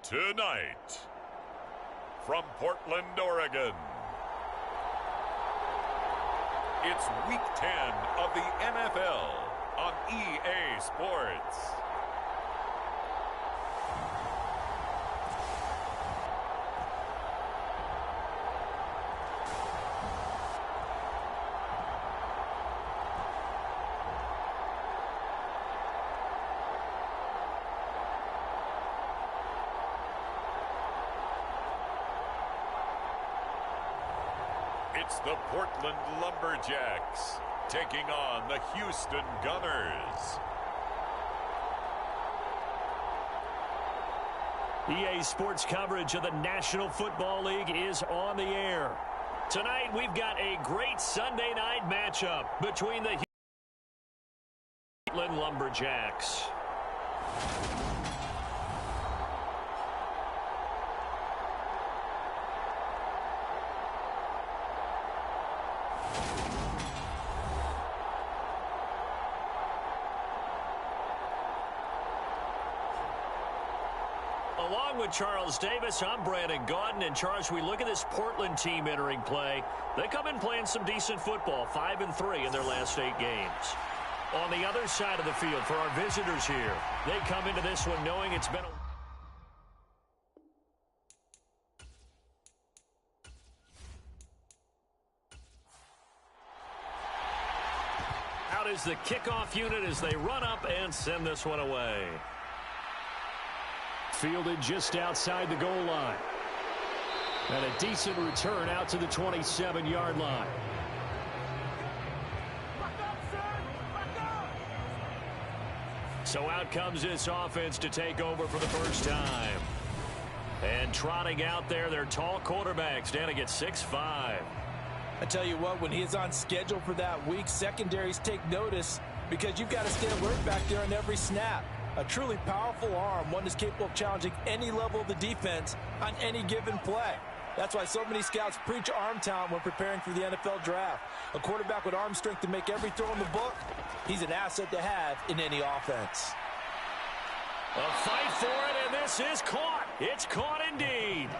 Tonight, from Portland, Oregon, it's Week 10 of the NFL on EA Sports. It's the Portland Lumberjacks taking on the Houston Gunners. EA Sports coverage of the National Football League is on the air. Tonight we've got a great Sunday night matchup between the Portland Lumberjacks. Along with Charles Davis, I'm Brandon Gaudin. And Charles, we look at this Portland team entering play. They come in playing some decent football, 5-3 in their last 8 games. On the other side of the field for our visitors here, they come into this one knowing it's been a... Out is the kickoff unit as they run up and send this one away. Fielded just outside the goal line. And a decent return out to the 27-yard line. So out comes this offense to take over for the first time. And trotting out there, their tall quarterbacks standing at 6'5". I tell you what, when he is on schedule for that week, secondaries take notice because you've got to stay alert back there on every snap. A truly powerful arm, one that's capable of challenging any level of the defense on any given play. That's why so many scouts preach arm talent when preparing for the NFL draft. A quarterback with arm strength to make every throw in the book, he's an asset to have in any offense. A fight for it, and this is caught. It's caught indeed.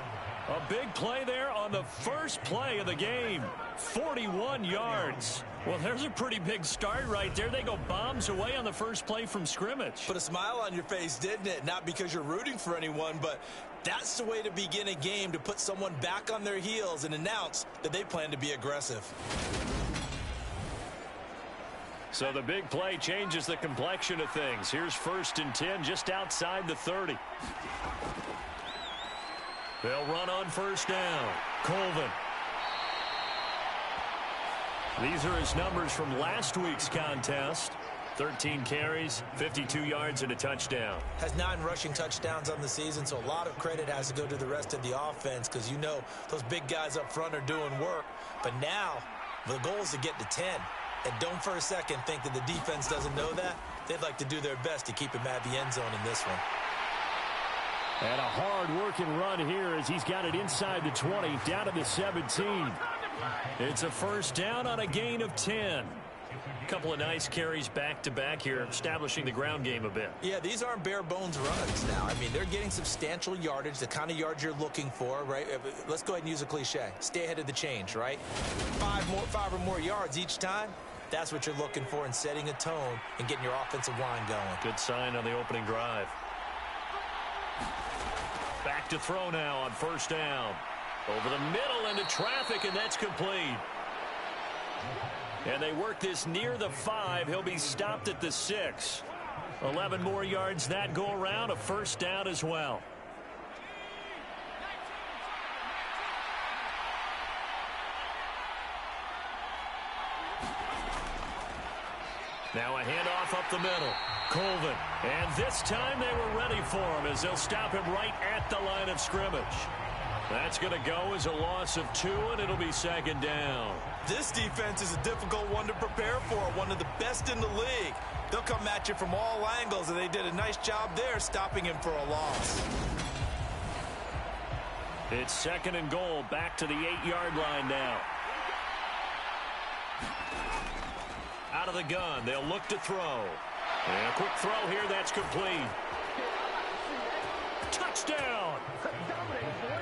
A big play there on the first play of the game. 41 yards. Well, there's a pretty big start right there. They go bombs away on the first play from scrimmage. Put a smile on your face, didn't it? Not because you're rooting for anyone, but that's the way to begin a game, to put someone back on their heels and announce that they plan to be aggressive. So the big play changes the complexion of things. Here's 1st and 10 just outside the 30. They'll run on first down. Colvin. These are his numbers from last week's contest. 13 carries, 52 yards, and a touchdown. Has 9 rushing touchdowns on the season, so a lot of credit has to go to the rest of the offense because you know those big guys up front are doing work. But now the goal is to get to 10. And don't for a second think that the defense doesn't know that. They'd like to do their best to keep him at the end zone in this one. And a hard-working run here as he's got it inside the 20, down to the 17. It's a first down on a gain of 10. A couple of nice carries back-to-back here, establishing the ground game a bit. Yeah, these aren't bare-bones runs now. I mean, they're getting substantial yardage, the kind of yards you're looking for, right? Let's go ahead and use a cliche. Stay ahead of the change, right? 5 or more yards each time. That's what you're looking for in setting a tone and getting your offensive line going. Good sign on the opening drive. Back to throw now on first down. Over the middle into traffic, and that's complete. And they work this near the 5. He'll be stopped at the 6. 11 more yards that go around, a first down as well. Now a handoff up the middle. Colvin. And this time they were ready for him as they'll stop him right at the line of scrimmage. That's going to go as a loss of 2, and it'll be second down. This defense is a difficult one to prepare for, one of the best in the league. They'll come at you from all angles, and they did a nice job there stopping him for a loss. It's second and goal, back to the 8-yard line now. Out of the gun, they'll look to throw. And a quick throw here, that's complete. Touchdown!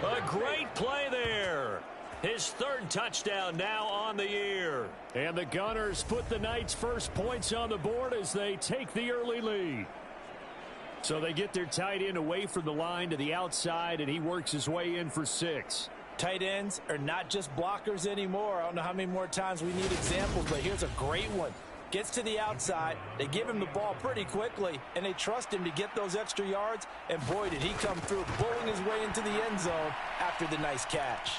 A great play there. His third touchdown now on the year. And the Gunners put the Knights' first points on the board as they take the early lead. So they get their tight end away from the line to the outside, and he works his way in for 6. Tight ends are not just blockers anymore. I don't know how many more times we need examples, but here's a great one. Gets to the outside, they give him the ball pretty quickly, and they trust him to get those extra yards, and boy, did he come through, bowling his way into the end zone after the nice catch.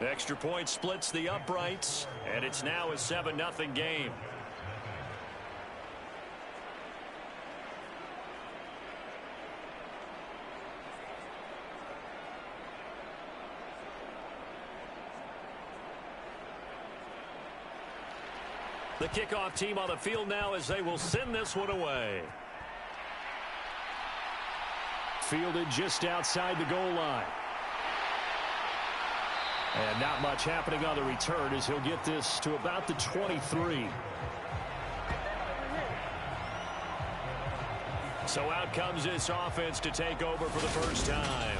Extra point splits the uprights, and it's now a 7-0 game. The kickoff team on the field now as they will send this one away. Fielded just outside the goal line. And not much happening on the return as he'll get this to about the 23. So out comes this offense to take over for the first time.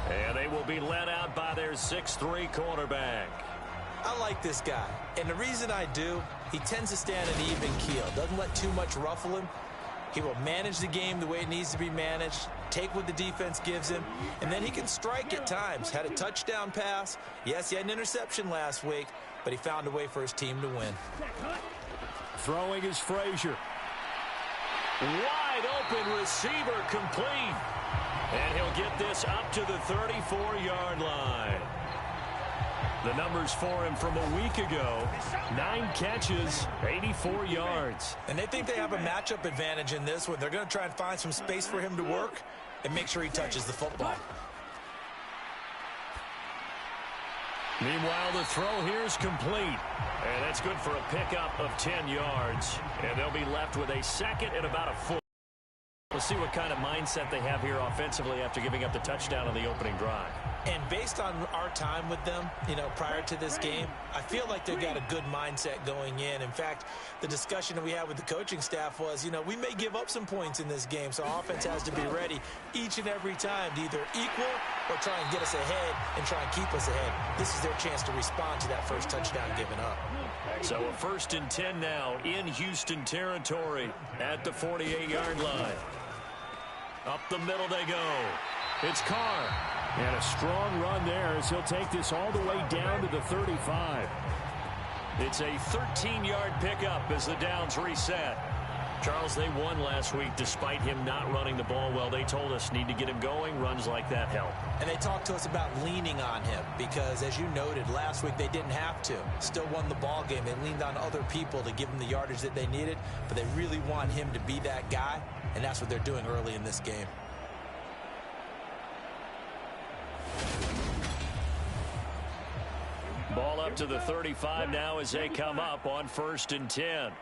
And they will be led out by their 6'3" quarterback. I like this guy, and the reason I do, he tends to stay on an even keel. Doesn't let too much ruffle him. He will manage the game the way it needs to be managed, take what the defense gives him, and then he can strike at times. Had a touchdown pass. Yes, he had an interception last week, but he found a way for his team to win. Throwing is Frazier. Wide open receiver complete. And he'll get this up to the 34-yard line. The numbers for him from a week ago, 9 catches, 84 yards. And they think they have a matchup advantage in this one. They're going to try and find some space for him to work and make sure he touches the football. Meanwhile, the throw here is complete. And that's good for a pickup of 10 yards. And they'll be left with a second and about a foot. We'll see what kind of mindset they have here offensively after giving up the touchdown on the opening drive. And based on our time with them, prior to this game, I feel like they've got a good mindset going in. In fact, the discussion that we had with the coaching staff was, we may give up some points in this game, so our offense has to be ready each and every time to either equal or try and get us ahead and try and keep us ahead. This is their chance to respond to that first touchdown given up. So a 1st and 10 now in Houston territory at the 48-yard line. Up the middle they go. It's Carr. And a strong run there as he'll take this all the way down to the 35. It's a 13-yard pickup as the downs reset. Charles, they won last week despite him not running the ball well. They told us need to get him going. Runs like that help. And they talked to us about leaning on him because, as you noted, last week they didn't have to. Still won the ball game. They leaned on other people to give them the yardage that they needed, but they really want him to be that guy, and that's what they're doing early in this game. Ball up to the 35 now as they come up on 1st and 10.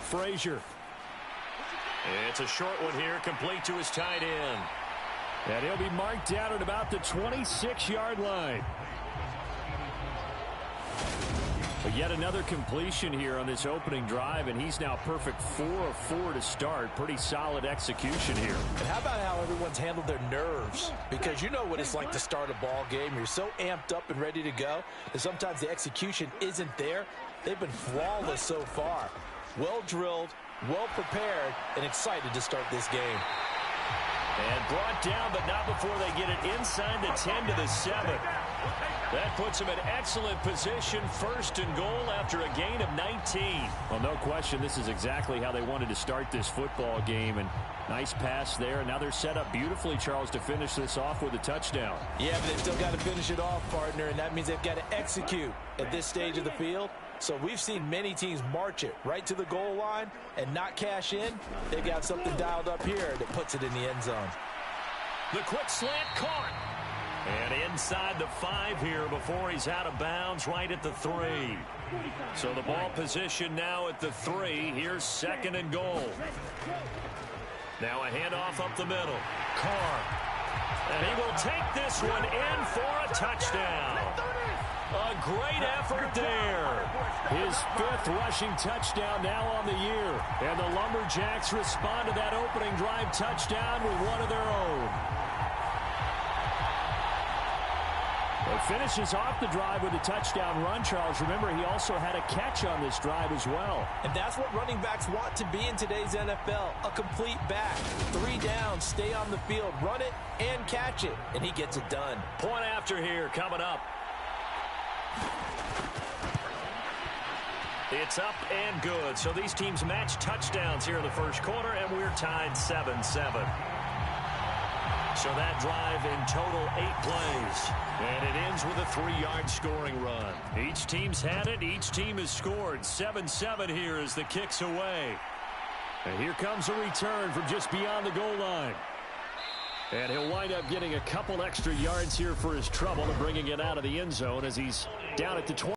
Frazier. It's a short one here, complete to his tight end. And he'll be marked down at about the 26-yard line. But yet another completion here on this opening drive, and he's now perfect 4 of 4 to start. Pretty solid execution here. And how about how everyone's handled their nerves? Because you know what it's like to start a ball game. You're so amped up and ready to go that sometimes the execution isn't there. They've been flawless so far. Well drilled, well prepared, and excited to start this game. And brought down, but not before they get it inside the 10 to the 7. That puts them in excellent position, 1st and goal after a gain of 19. Well, no question, this is exactly how they wanted to start this football game. And nice pass there. And now they're set up beautifully, Charles, to finish this off with a touchdown. Yeah, but they've still got to finish it off, partner, and that means they've got to execute at this stage of the field. So we've seen many teams march it right to the goal line and not cash in. They've got something dialed up here that puts it in the end zone. The quick slant caught. And inside the 5 here before he's out of bounds right at the 3. So the ball position now at the 3. Here's 2nd and goal. Now a handoff up the middle. Carr. And he will take this one in for a touchdown. A great effort there. His 5th rushing touchdown now on the year. And the Lumberjacks respond to that opening drive touchdown with one of their own. It finishes off the drive with a touchdown run, Charles. Remember, he also had a catch on this drive as well. And that's what running backs want to be in today's NFL, a complete back. 3 downs, stay on the field, run it, and catch it. And he gets it done. Point after here coming up. It's up and good. So these teams match touchdowns here in the first quarter, and we're tied 7-7. So that drive in total 8 plays. And it ends with a 3-yard scoring run. Each team's had it. Each team has scored. 7-7 here as the kick's away. And here comes a return from just beyond the goal line. And he'll wind up getting a couple extra yards here for his trouble and bringing it out of the end zone as he's down at the 20.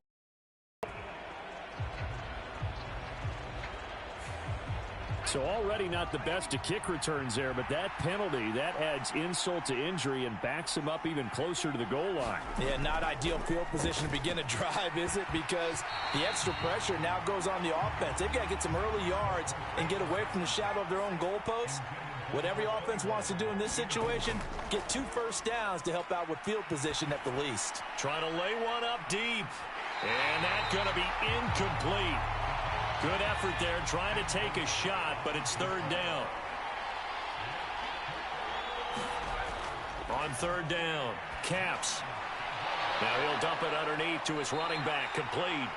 So already not the best of kick returns there, but that penalty, that adds insult to injury and backs him up even closer to the goal line. Yeah, not ideal field position to begin a drive, is it? Because the extra pressure now goes on the offense. They've got to get some early yards and get away from the shadow of their own goalposts. What every offense wants to do in this situation, get 2 first downs to help out with field position at the least. Trying to lay one up deep. And that's going to be incomplete. Good effort there, trying to take a shot, but it's 3rd down. On 3rd down, Caps. Now he'll dump it underneath to his running back, complete.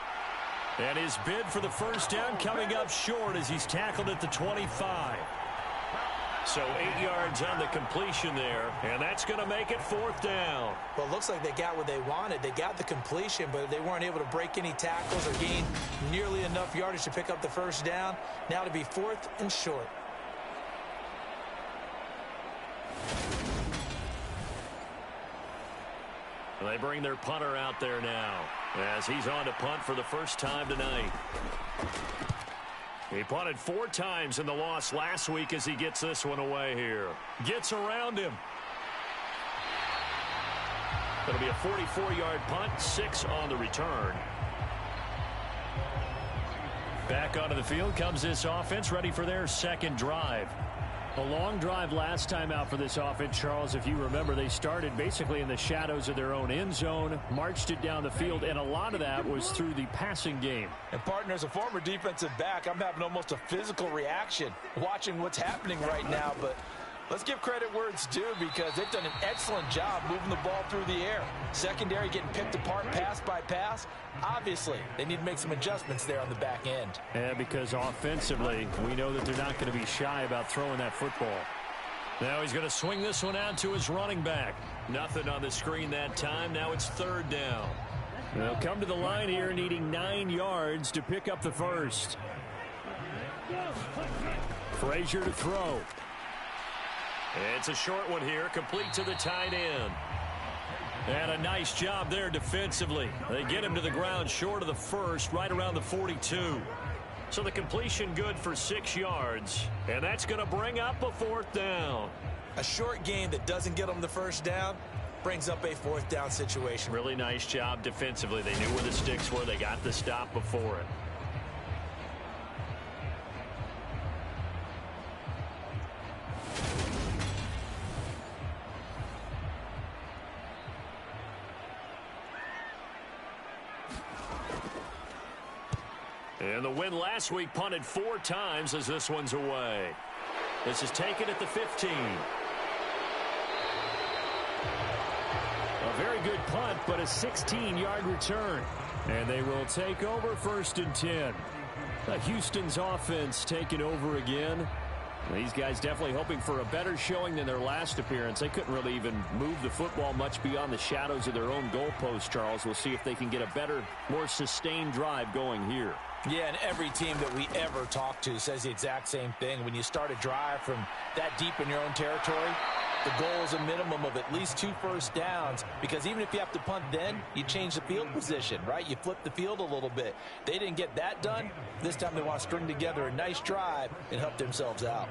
And his bid for the first down coming up short as he's tackled at the 25. So 8 yards on the completion there, and that's going to make it 4th down. Well, it looks like they got what they wanted. They got the completion, but they weren't able to break any tackles or gain nearly enough yardage to pick up the first down. Now to be 4th and short. They bring their punter out there now as he's on to punt for the first time tonight. He punted 4 times in the loss last week as he gets this one away here. Gets around him. It'll be a 44-yard punt, 6 on the return. Back onto the field comes this offense, ready for their second drive. A long drive last time out for this offense, Charles. If you remember, they started basically in the shadows of their own end zone, marched it down the field, and a lot of that was through the passing game. And, partner, as a former defensive back, I'm having almost a physical reaction watching what's happening right now. But let's give credit where it's due because they've done an excellent job moving the ball through the air. Secondary getting picked apart pass by pass. Obviously, they need to make some adjustments there on the back end. Yeah, because offensively, we know that they're not going to be shy about throwing that football. Now he's going to swing this one out to his running back. Nothing on the screen that time. Now it's 3rd down. They'll come to the line here needing 9 yards to pick up the first. Frazier to throw. It's a short one here, complete to the tight end. And a nice job there defensively. They get him to the ground short of the first, right around the 42. So the completion good for 6 yards. And that's going to bring up a 4th down. A short game that doesn't get them the first down brings up a 4th down situation. Really nice job defensively. They knew where the sticks were. They got the stop before it. And the win last week punted 4 times as this one's away. This is taken at the 15. A very good punt, but a 16-yard return. And they will take over 1st and 10. Houston's offense taking over again. These guys definitely hoping for a better showing than their last appearance. They couldn't really even move the football much beyond the shadows of their own goalpost, Charles. We'll see if they can get a better, more sustained drive going here. Yeah, and every team that we ever talk to says the exact same thing. When you start a drive from that deep in your own territory, the goal is a minimum of at least 2 first downs, because even if you have to punt then, you change the field position, right? You flip the field a little bit. They didn't get that done. This time they want to string together a nice drive and help themselves out.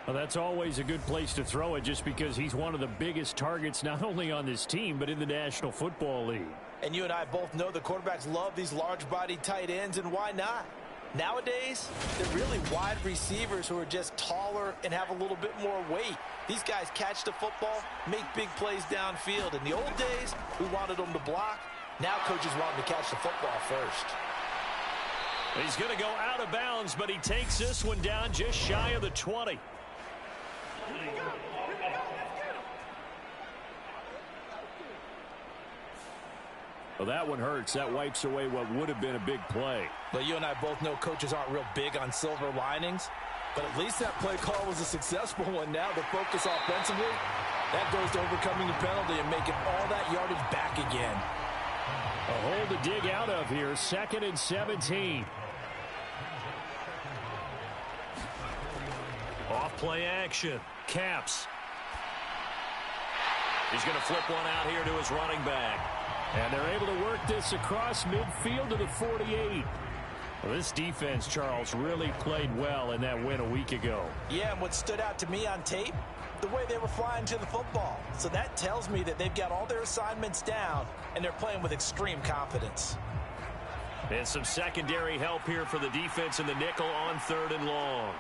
Well, that's always a good place to throw it just because he's one of the biggest targets not only on this team but in the National Football League. And you and I both know the quarterbacks love these large-bodied tight ends, and why not? Nowadays, they're really wide receivers who are just taller and have a little bit more weight. These guys catch the football, make big plays downfield. In the old days, we wanted them to block. Now coaches want them to catch the football first. He's going to go out of bounds, but he takes this one down just shy of the 20. Well, that one hurts. That wipes away what would have been a big play. But you and I both know coaches aren't real big on silver linings. But at least that play call was a successful one. Now the focus offensively, that goes to overcoming the penalty and making all that yardage back again. A hole to dig out of here. 2nd and 17. Off play action. Caps. He's going to flip one out here to his running back. And they're able to work this across midfield to the 48. Well, this defense, Charles, really played well in that win a week ago. Yeah, and what stood out to me on tape, the way they were flying to the football. So that tells me that they've got all their assignments down, and they're playing with extreme confidence. And some secondary help here for the defense in the nickel on 3rd and long.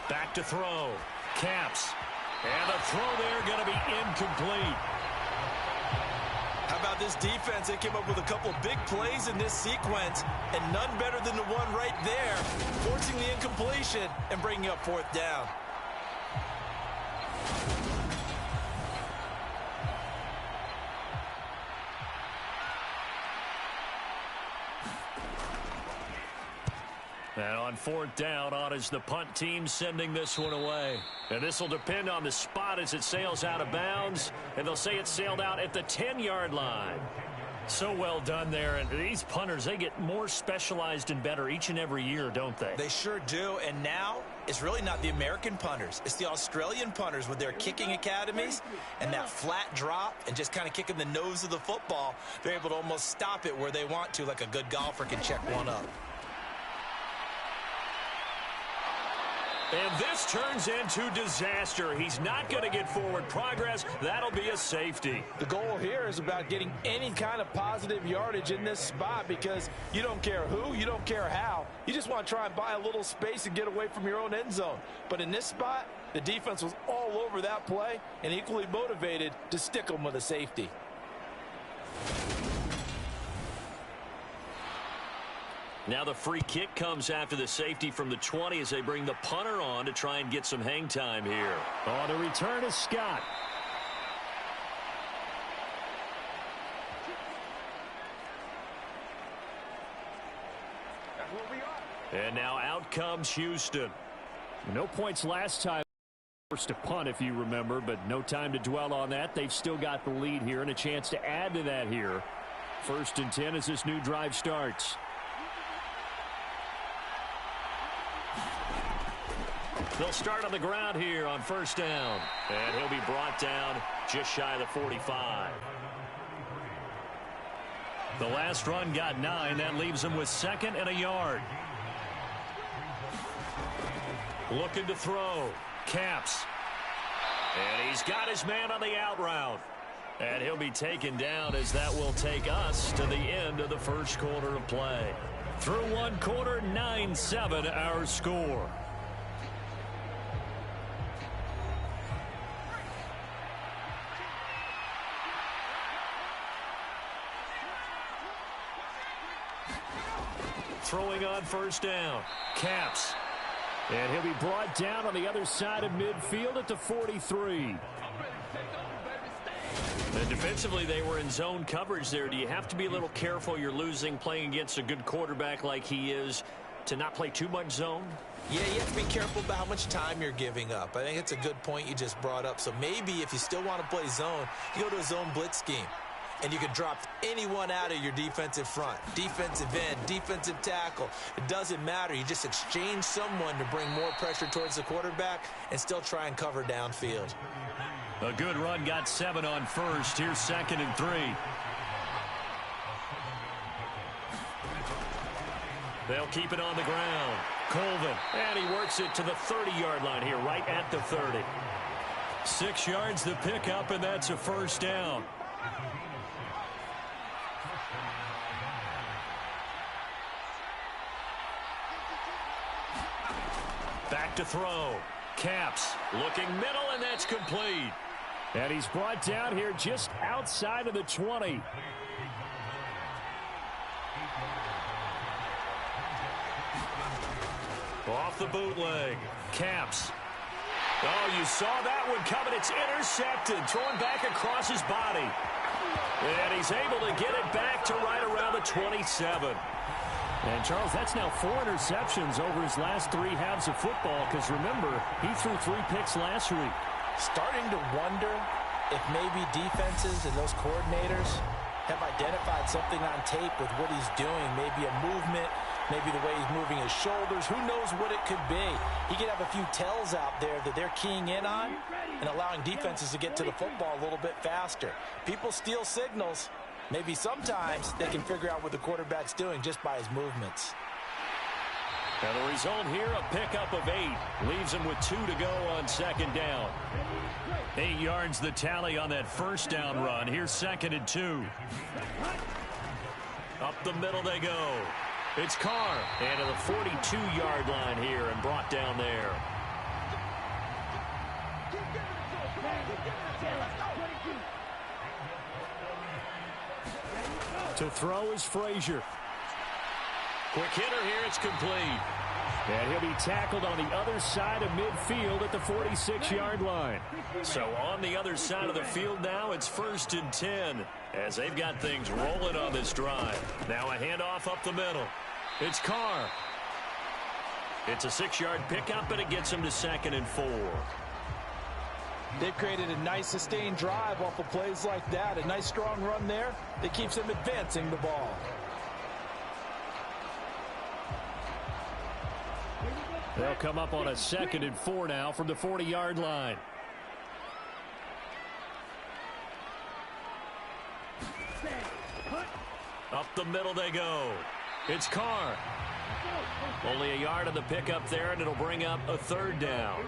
Back to throw. Caps. And the throw there going to be incomplete. How about this defense? They came up with a couple of big plays in this sequence, and none better than the one right there, forcing the incompletion and bringing up 4th down. And on 4th down, on is the punt team sending this one away. And this will depend on the spot as it sails out of bounds. And they'll say it sailed out at the 10-yard line. So well done there. And these punters, they get more specialized and better each and every year, don't they? They sure do. And now it's really not the American punters. It's the Australian punters with their kicking academies and that flat drop and just kind of kicking the nose of the football. They're able to almost stop it where they want to, like a good golfer can check one up. And this turns into disaster. He's not going to get forward progress. That'll be a safety. The goal here is about getting any kind of positive yardage in this spot because you don't care who, you don't care how. You just want to try and buy a little space and get away from your own end zone. But in this spot, the defense was all over that play and equally motivated to stick them with a safety. Now the free kick comes after the safety from the 20 as they bring the punter on to try and get some hang time here. Oh, the return is Scott. And now out comes Houston. No points last time. Forced to punt, if you remember, but no time to dwell on that. They've still got the lead here and a chance to add to that here. 1st and 10 as this new drive starts. They'll start on the ground here on 1st down. And he'll be brought down just shy of the 45. The last run got 9. That leaves him with 2nd and a yard. Looking to throw. Caps. And he's got his man on the out route. And he'll be taken down as that will take us to the end of the 1st quarter of play. Through 1 quarter, 9-7 our score. Throwing on 1st down. Caps. And he'll be brought down on the other side of midfield at the 43. And defensively, they were in zone coverage there. Do you have to be a little careful? You're losing playing against a good quarterback like he is to not play too much zone? Yeah, you have to be careful about how much time you're giving up. I think it's a good point you just brought up. So maybe if you still want to play zone, you go to a zone blitz scheme. And you can drop anyone out of your defensive front. Defensive end, defensive tackle. It doesn't matter. You just exchange someone to bring more pressure towards the quarterback and still try and cover downfield. A good run got 7 on 1st. Here's 2nd and 3. They'll keep it on the ground. Colvin, and he works it to the 30-yard line here, right at the 30. 6 yards to pick up, and that's a first down. Back to throw. Caps looking middle, and that's complete. And he's brought down here just outside of the 20. Off the bootleg. Caps. Oh, you saw that one coming. It's intercepted. Thrown back across his body. And he's able to get it back to right around the 27. And, Charles, that's now 4 interceptions over his last 3 halves of football because, remember, he threw 3 picks last week. Starting to wonder if maybe defenses and those coordinators have identified something on tape with what he's doing. Maybe a movement, maybe the way he's moving his shoulders. Who knows what it could be? He could have a few tells out there that they're keying in on and allowing defenses to get to the football a little bit faster. People steal signals. Maybe sometimes they can figure out what the quarterback's doing just by his movements. And the result here, a pickup of 8. Leaves him with 2 to go on second down. 8 yards the tally on that first down run. Here's 2nd and 2. Up the middle they go. It's Carr. And to the 42-yard line here and brought down there. To throw is Frazier. Quick hitter here, it's complete. And he'll be tackled on the other side of midfield at the 46-yard line. So on the other side of the field now, it's 1st and 10 as they've got things rolling on this drive. Now a handoff up the middle. It's Carr. It's a 6-yard pickup, and it gets him to 2nd and 4. They've created a nice sustained drive off of plays like that. A nice strong run there that keeps them advancing the ball. They'll come up on a 2nd and 4 now from the 40-yard line. Up the middle they go. It's Carr. Only a yard on the pickup there, and it'll bring up a 3rd down.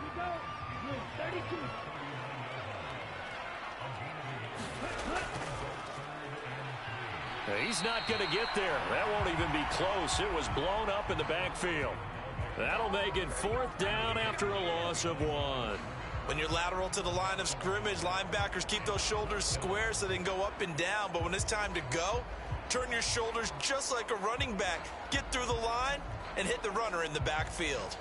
He's not going to get there. That won't even be close. It was blown up in the backfield. That'll make it 4th down after a loss of 1. When you're lateral to the line of scrimmage, linebackers keep those shoulders square so they can go up and down. But when it's time to go, turn your shoulders just like a running back. Get through the line and hit the runner in the backfield.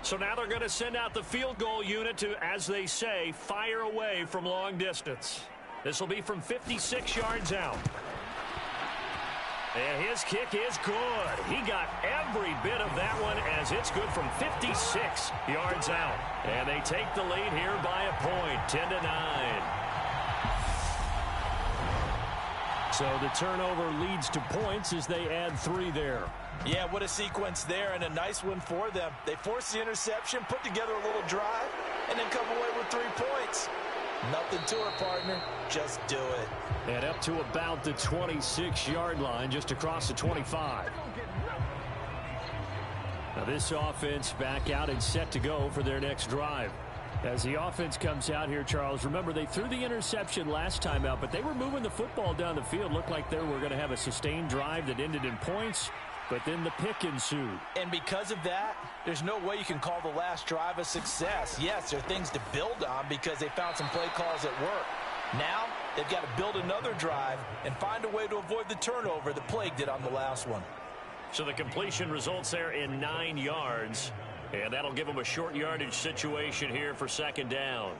So now they're going to send out the field goal unit to, as they say, fire away from long distance. This will be from 56 yards out. And his kick is good. He got every bit of that one as it's good from 56 yards out. And they take the lead here by a point, 10-9. So the turnover leads to points as they add 3 there. Yeah, what a sequence there, and a nice one for them. They force the interception, put together a little drive, and then come away with 3 points. Nothing to it, partner. Just do it. And up to about the 26-yard line, just across the 25. Now this offense back out and set to go for their next drive. As the offense comes out here, Charles, remember they threw the interception last time out, but they were moving the football down the field. Looked like they were going to have a sustained drive that ended in points, but then the pick ensued. And because of that, there's no way you can call the last drive a success. Yes, there are things to build on because they found some play calls that work. Now, they've got to build another drive and find a way to avoid the turnover that plagued it on the last one. So the completion results there in 9 yards. And that'll give them a short yardage situation here for 2nd down.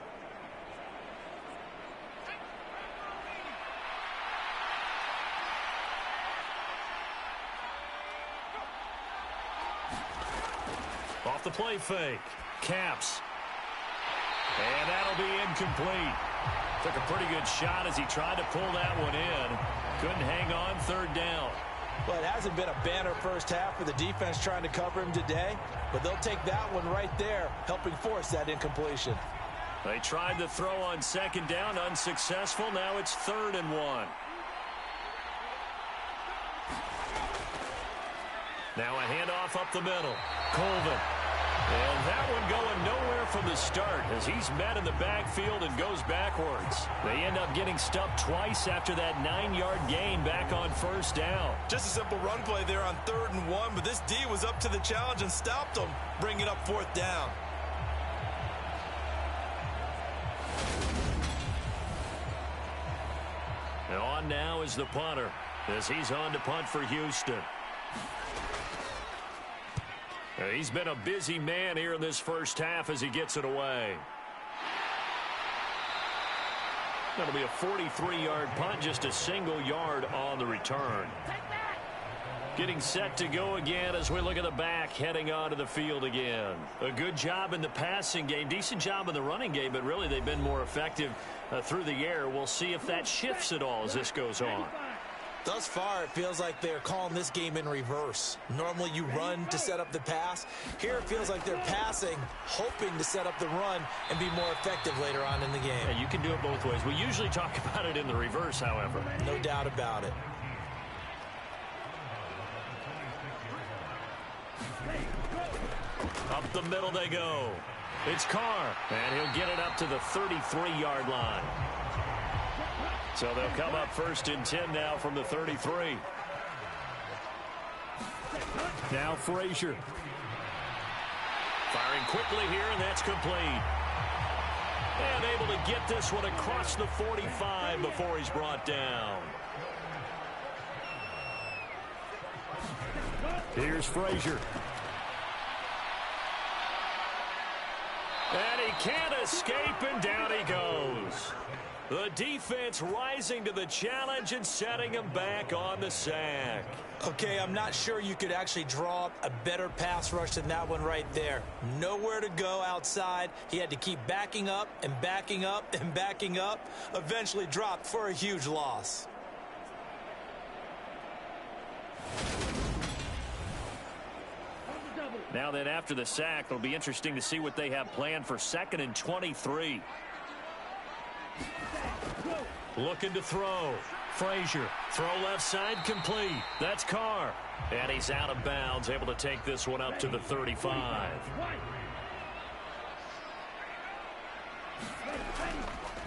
Off the play fake. Caps. And that'll be incomplete. Took a pretty good shot as he tried to pull that one in. Couldn't hang on, 3rd down. Well, it hasn't been a banner first half for the defense trying to cover him today, but they'll take that one right there, helping force that incompletion. They tried to throw on second down, unsuccessful. Now it's 3rd and 1. Now a handoff up the middle. Colvin. And that one going nowhere from the start as he's met in the backfield and goes backwards. They end up getting stuffed twice after that 9-yard gain back on 1st down. Just a simple run play there on 3rd and 1, but this D was up to the challenge and stopped them, bringing up 4th down. And on now is the punter as he's on to punt for Houston. He's been a busy man here in this first half as he gets it away. That'll be a 43-yard punt, just a single yard on the return. Getting set to go again as we look at the back heading onto the field again. A good job in the passing game, decent job in the running game, but really they've been more effective through the air. We'll see if that shifts at all as this goes on. Thus far, it feels like they're calling this game in reverse. Normally you run to set up the pass. Here it feels like they're passing, hoping to set up the run and be more effective later on in the game. Yeah, you can do it both ways. We usually talk about it in the reverse, however. No doubt about it. Up the middle they go. It's Carr, and he'll get it up to the 33-yard line. So they'll come up 1st and 10 now from the 33. Now Frazier. Firing quickly here, and that's complete. And able to get this one across the 45 before he's brought down. Here's Frazier. And he can't escape, and down he goes. The defense rising to the challenge and setting him back on the sack. Okay, I'm not sure you could actually draw up a better pass rush than that one right there. Nowhere to go outside. He had to keep backing up and backing up and backing up. Eventually dropped for a huge loss. Now then, after the sack, it'll be interesting to see what they have planned for 2nd and 23. Looking to throw. Frazier. Throw left side complete. That's Carr. And he's out of bounds, able to take this one up to the 35.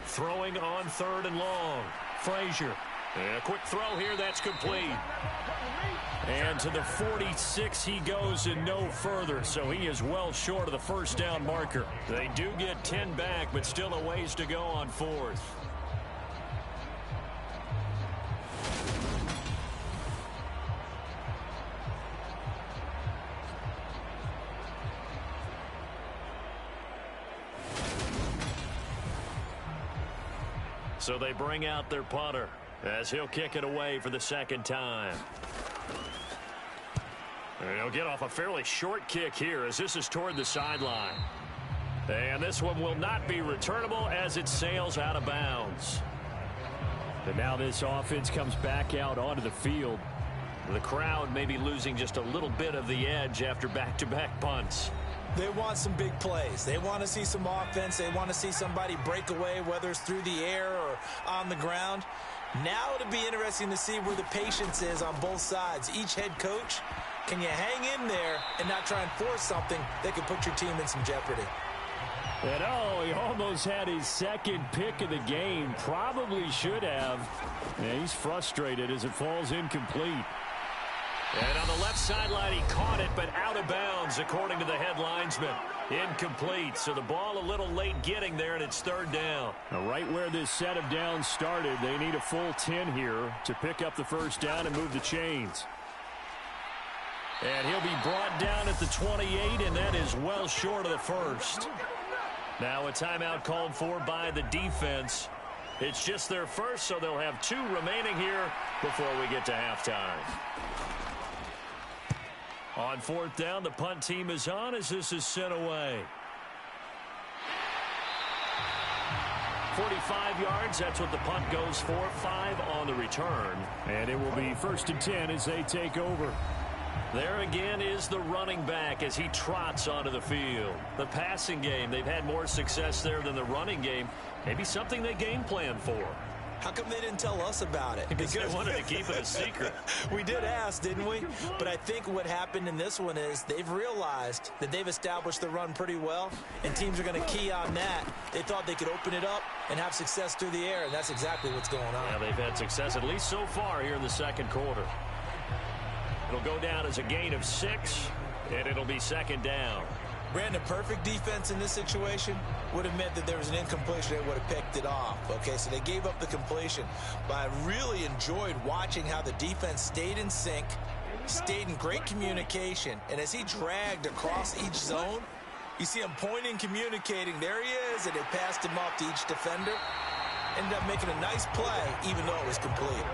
Throwing on 3rd and long. Frazier. And a quick throw here, that's complete. And to the 46 he goes and no further, so he is well short of the 1st down marker. They do get 10 back, but still a ways to go on 4th. So they bring out their punter as he'll kick it away for the 2nd time. And he'll get off a fairly short kick here as this is toward the sideline. And this one will not be returnable as it sails out of bounds. And now this offense comes back out onto the field. The crowd may be losing just a little bit of the edge after back-to-back punts. They want some big plays. They want to see some offense. They want to see somebody break away, whether it's through the air or on the ground. Now it'll be interesting to see where the patience is on both sides. Each head coach, can you hang in there and not try and force something that could put your team in some jeopardy? And oh, he almost had his 2nd pick of the game. Probably should have. Yeah, he's frustrated as it falls incomplete. And on the left sideline, he caught it, but out of bounds, according to the head linesman. Incomplete, so the ball a little late getting there, and it's 3rd down. Now, right where this set of downs started, they need a full 10 here to pick up the 1st down and move the chains. And he'll be brought down at the 28, and that is well short of the 1st. Now a timeout called for by the defense. It's just their 1st, so they'll have 2 remaining here before we get to halftime. On 4th down, the punt team is on as this is sent away. 45 yards. That's what the punt goes for. 5 on the return. And it will be 1st and 10 as they take over. There again is the running back as he trots onto the field. The passing game, they've had more success there than the running game. Maybe something they game plan for. How come they didn't tell us about it? Because they wanted to keep it a secret. We did ask, didn't we? But I think what happened in this one is they've realized that they've established the run pretty well, and teams are going to key on that. They thought they could open it up and have success through the air, and that's exactly what's going on. Yeah, they've had success at least so far here in the second quarter. It'll go down as a gain of 6, and it'll be 2nd down. Brandon, perfect defense in this situation would have meant that there was an incompletion. They would have picked it off. Okay, so they gave up the completion. But I really enjoyed watching how the defense stayed in sync, stayed in great communication. And as he dragged across each zone, you see him pointing, communicating. There he is, and they passed him off to each defender. Ended up making a nice play, even though it was complete.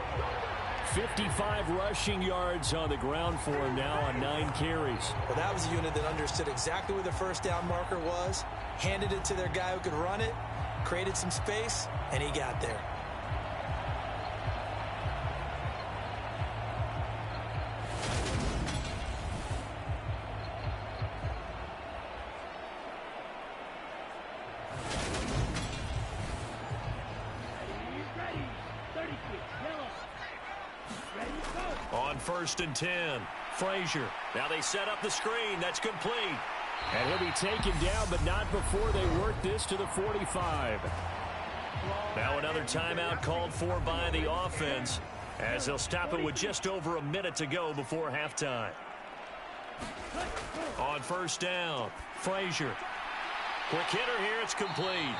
55 rushing yards on the ground for him now on 9 carries. Well, that was a unit that understood exactly where the first down marker was, handed it to their guy who could run it, created some space, and he got there. On 1st and 10, Frazier. Now they set up the screen. That's complete. And he'll be taken down, but not before they work this to the 45. Now another timeout called for by the offense as they'll stop it with just over a minute to go before halftime. On 1st down, Frazier. Quick hitter here. It's complete.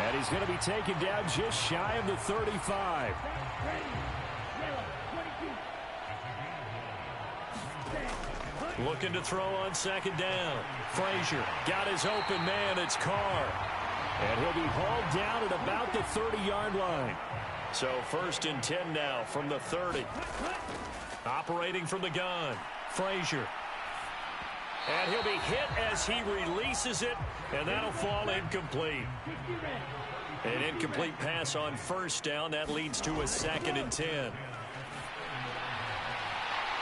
And he's going to be taken down just shy of the 35. Looking to throw on 2nd down. Frazier got his open man. It's Carr. And he'll be hauled down at about the 30-yard line. So 1st and 10 now from the 30. Operating from the gun. Frazier. And he'll be hit as he releases it, and that'll fall incomplete. An incomplete pass on 1st down. That leads to a 2nd and 10.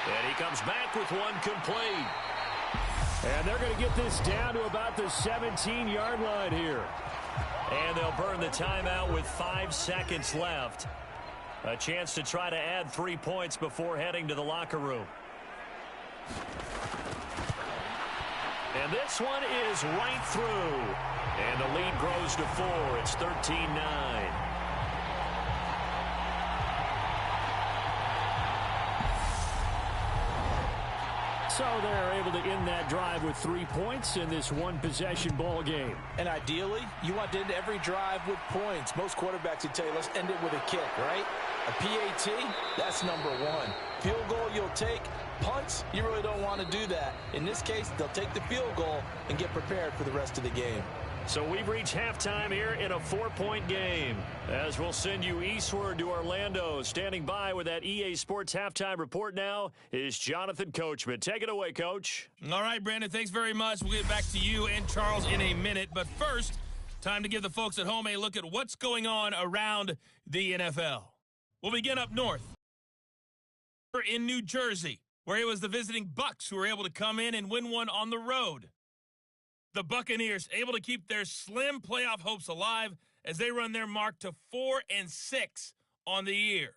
And he comes back with one complete. And they're going to get this down to about the 17-yard line here. And they'll burn the timeout with 5 seconds left. A chance to try to add 3 points before heading to the locker room. And this one is right through. And the lead grows to 4. It's 13-9. So they're able to end that drive with 3 points in this one-possession ball game. And ideally, you want to end every drive with points. Most quarterbacks would tell you, let's end it with a kick, right? A PAT, that's number 1. Field goal you'll take. Punts, you really don't want to do that. In this case, they'll take the field goal and get prepared for the rest of the game. So we've reached halftime here in a 4-point game. As we'll send you eastward to Orlando. Standing by with that EA Sports halftime report now is Jonathan Coachman. Take it away, Coach. All right, Brandon, thanks very much. We'll get back to you and Charles in a minute. But first, time to give the folks at home a look at what's going on around the NFL. We'll begin up north. In New Jersey, where it was the visiting Bucs who were able to come in and win one on the road. The Buccaneers able to keep their slim playoff hopes alive as they run their mark to 4-6 on the year.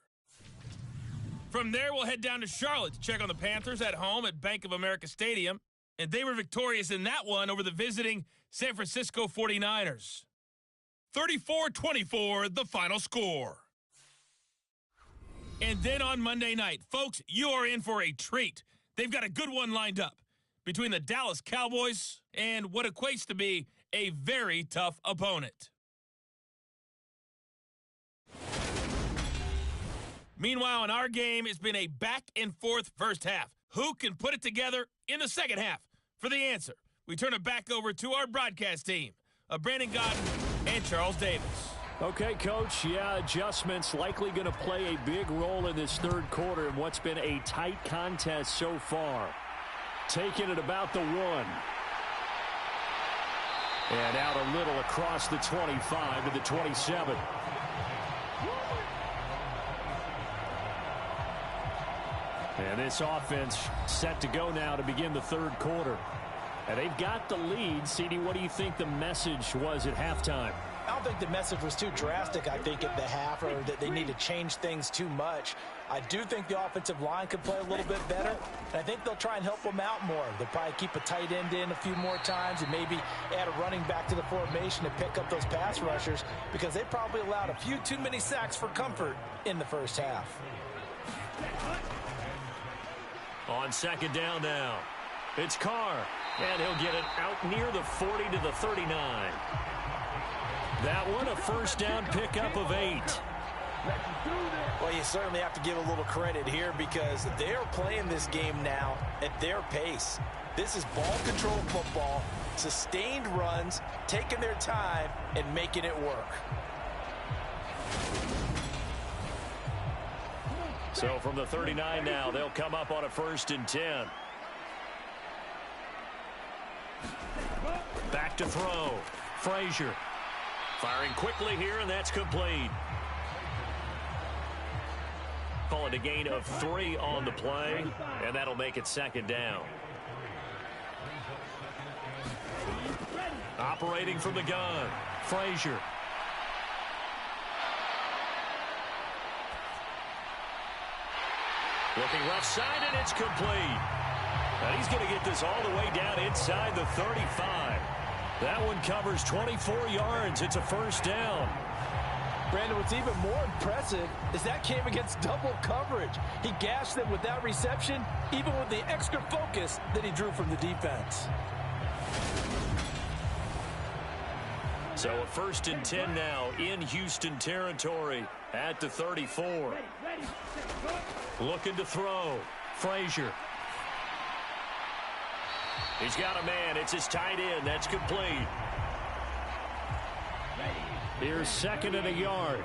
From there, we'll head down to Charlotte to check on the Panthers at home at Bank of America Stadium. And they were victorious in that one over the visiting San Francisco 49ers. 34-24, the final score. And then on Monday night, folks, you are in for a treat. They've got a good one lined up between the Dallas Cowboys and what equates to be a very tough opponent. Meanwhile, in our game, it's been a back-and-forth first half. Who can put it together in the second half? For the answer, we turn it back over to our broadcast team of Brandon Godden and Charles Davis. Okay, Coach, adjustments likely going to play a big role in this third quarter in what's been a tight contest so far. Taking it about the 1. And out a little across the 25 to the 27. And this offense set to go now to begin the third quarter. And they've got the lead. CD, what do you think the message was at halftime? I don't think the message was too drastic, I think, at the half, or that they need to change things too much. I do think the offensive line could play a little bit better, and I think they'll try and help them out more. They'll probably keep a tight end in a few more times and maybe add a running back to the formation to pick up those pass rushers, because they probably allowed a few too many sacks for comfort in the first half. On second down now, it's Carr, and he'll get it out near the 40 to the 39. That one a first down pickup of 8. Well, you certainly have to give a little credit here because they're playing this game now at their pace. This is ball control football, sustained runs, taking their time, and making it work. So from the 39 now, they'll come up on a 1st and 10. Back to throw. Frazier firing quickly here, and that's complete. Call it a gain of 3 on the play, and that'll make it second down. Operating from the gun, Frazier. Looking left side, and it's complete. And he's going to get this all the way down inside the 35. That one covers 24 yards. It's a first down. Brandon, what's even more impressive is that came against double coverage. He gashed them with that reception, even with the extra focus that he drew from the defense. So a 1st and 10 now in Houston territory at the 34. Looking to throw. Frazier. He's got a man. It's his tight end. That's complete. Here's 2nd and a yard.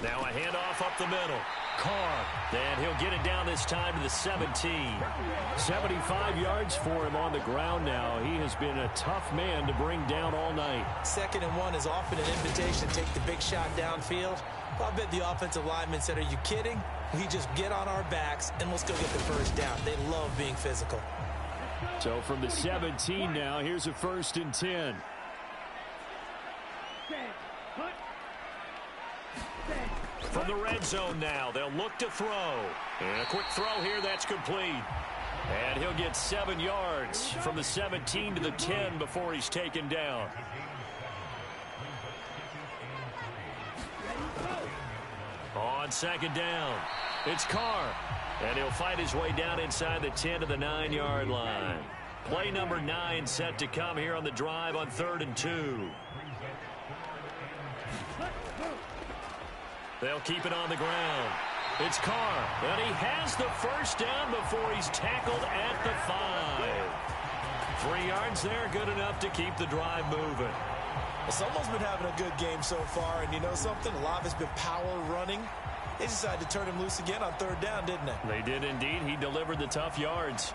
Now a handoff up the middle. Carr. And he'll get it down this time to the 17. 75 yards for him on the ground now. He has been a tough man to bring down all night. 2nd and 1 is often an invitation to take the big shot downfield. I bet the offensive lineman said, are you kidding? We just get on our backs and let's go get the first down. They love being physical. So from the 17 now, here's a 1st and 10. From the red zone now, they'll look to throw. And a quick throw here, that's complete. And he'll get 7 yards from the 17 to the 10 before he's taken down. On second down, it's Carr. And he'll fight his way down inside the 10 to the 9-yard line. Play number 9 set to come here on the drive on 3rd and 2. They'll keep it on the ground. It's Carr, and he has the first down before he's tackled at the 5. 3 yards there, good enough to keep the drive moving. Well, someone's been having a good game so far, and you know something? A lot of it's been power running. They decided to turn him loose again on 3rd down, didn't they? They did indeed. He delivered the tough yards.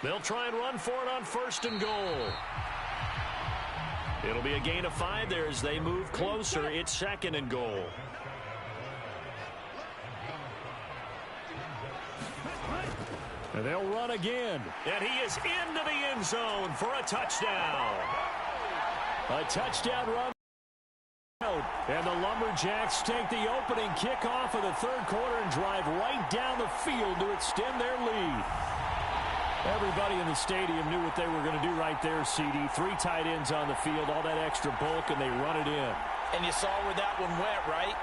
They'll try and run for it on 1st and goal. It'll be a gain of 5 there as they move closer. It's 2nd and goal. And they'll run again. And he is into the end zone for a touchdown. A touchdown run. And the Lumberjacks take the opening kickoff of the 3rd quarter and drive right down the field to extend their lead. Everybody in the stadium knew what they were going to do right there, CD. 3 tight ends on the field, all that extra bulk, and they run it in. And you saw where that one went, right?